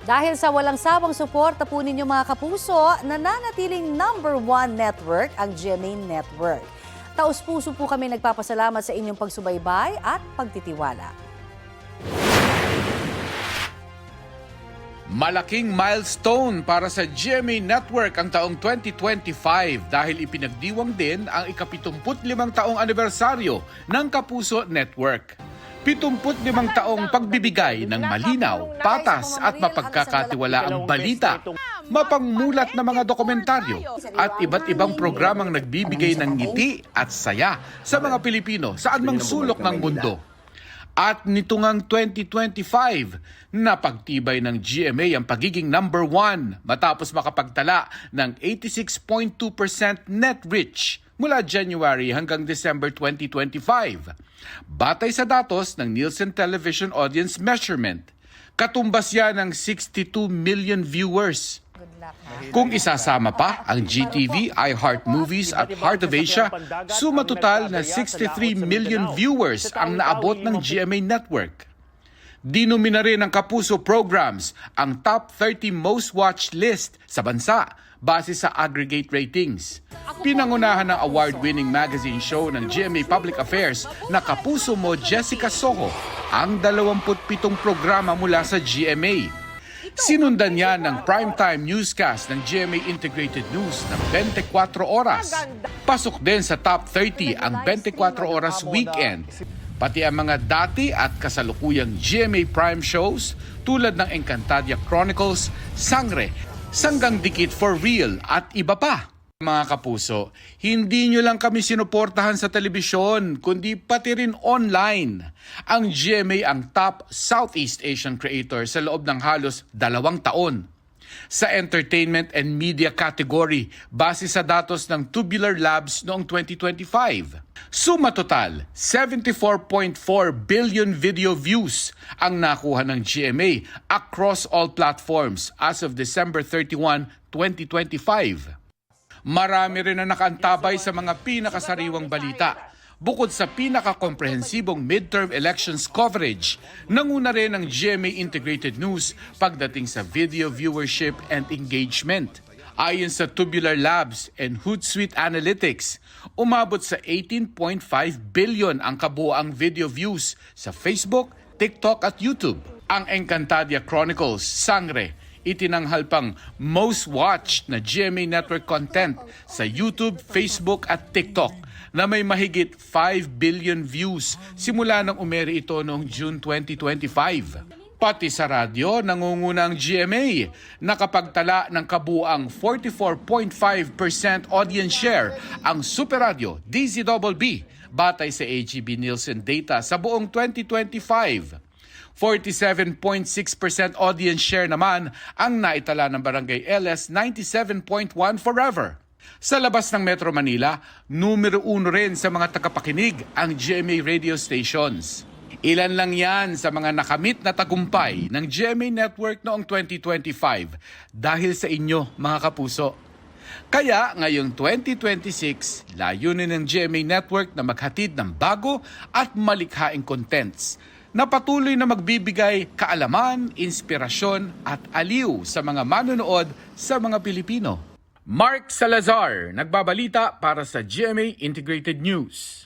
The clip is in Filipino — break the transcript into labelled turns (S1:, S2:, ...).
S1: Dahil sa walang sawang suporta po ninyo mga kapuso, nananatiling #1 network ang GMA Network. Taos-puso po kami nagpapasalamat sa inyong pagsubaybay at pagtitiwala.
S2: Malaking milestone para sa GMA Network ang taong 2025 dahil ipinagdiwang din ang ika-75 taong anibersaryo ng Kapuso Network. 75 taong pagbibigay ng malinaw, patas at mapagkakatiwalaang balita, mapangmulat na mga dokumentaryo at iba't ibang programang nagbibigay ng ngiti at saya sa mga Pilipino saan mang sulok ng mundo. At nito ngang 2025, napagtibay ng GMA ang pagiging #1 matapos makapagtala ng 86.2% net reach mula January hanggang December 2025. Batay sa datos ng Nielsen Television Audience Measurement, katumbas yan ng 62 million viewers. Kung isasama pa ang GTV, iHeart Movies at Heart of Asia, sumatotal na 63 million viewers ang naabot ng GMA Network. Dinomina rin ng Kapuso Programs ang top 30 most watched list sa bansa base sa aggregate ratings. Pinangunahan ng award-winning magazine show ng GMA Public Affairs na Kapuso Mo Jessica Soho ang 27 programa mula sa GMA. Sinundan niya ng primetime newscast ng GMA Integrated News ng 24 oras. Pasok din sa top 30 ang 24 oras weekend. Pati ang mga dati at kasalukuyang GMA Prime shows tulad ng Encantadia Chronicles, Sangre, Sanggang Dikit for Real at iba pa. Mga kapuso, hindi nyo lang kami sinuportahan sa telebisyon, kundi pati rin online. Ang GMA ang top Southeast Asian creator sa loob ng halos 2 taon. Sa entertainment and media category, base sa datos ng Tubular Labs noong 2025. Suma total, 74.4 billion video views ang nakuha ng GMA across all platforms as of December 31, 2025. Marami rin na nakaantabay sa mga pinakasariwang balita. Bukod sa pinakakomprehensibong midterm elections coverage, nanguna rin ang GMA Integrated News pagdating sa video viewership and engagement. Ayon sa Tubular Labs and Hootsuite Analytics, umabot sa 18.5 billion ang kabuoang video views sa Facebook, TikTok at YouTube. Ang Encantadia Chronicles, Sangre, itinanghal pang most watched na GMA Network content sa YouTube, Facebook at TikTok na may mahigit 5 billion views simula nang umere ito noong June 2025. Pati sa radyo, nangunguna ang GMA, nakapagtala ng kabuang 44.5% audience share ang Super Radio DZBB batay sa AGB Nielsen data sa buong 2025. 47.6% audience share naman ang naitala ng Barangay LS 97.1 Forever. Sa labas ng Metro Manila, numero 1 rin sa mga tagapakinig ang GMA radio stations. Ilan lang yan sa mga nakamit na tagumpay ng GMA Network noong 2025 dahil sa inyo mga kapuso. Kaya ngayong 2026, layunin ng GMA Network na maghatid ng bago at malikhaing contents na patuloy na magbibigay kaalaman, inspirasyon at aliw sa mga manonood sa mga Pilipino. Mark Salazar, nagbabalita para sa GMA Integrated News.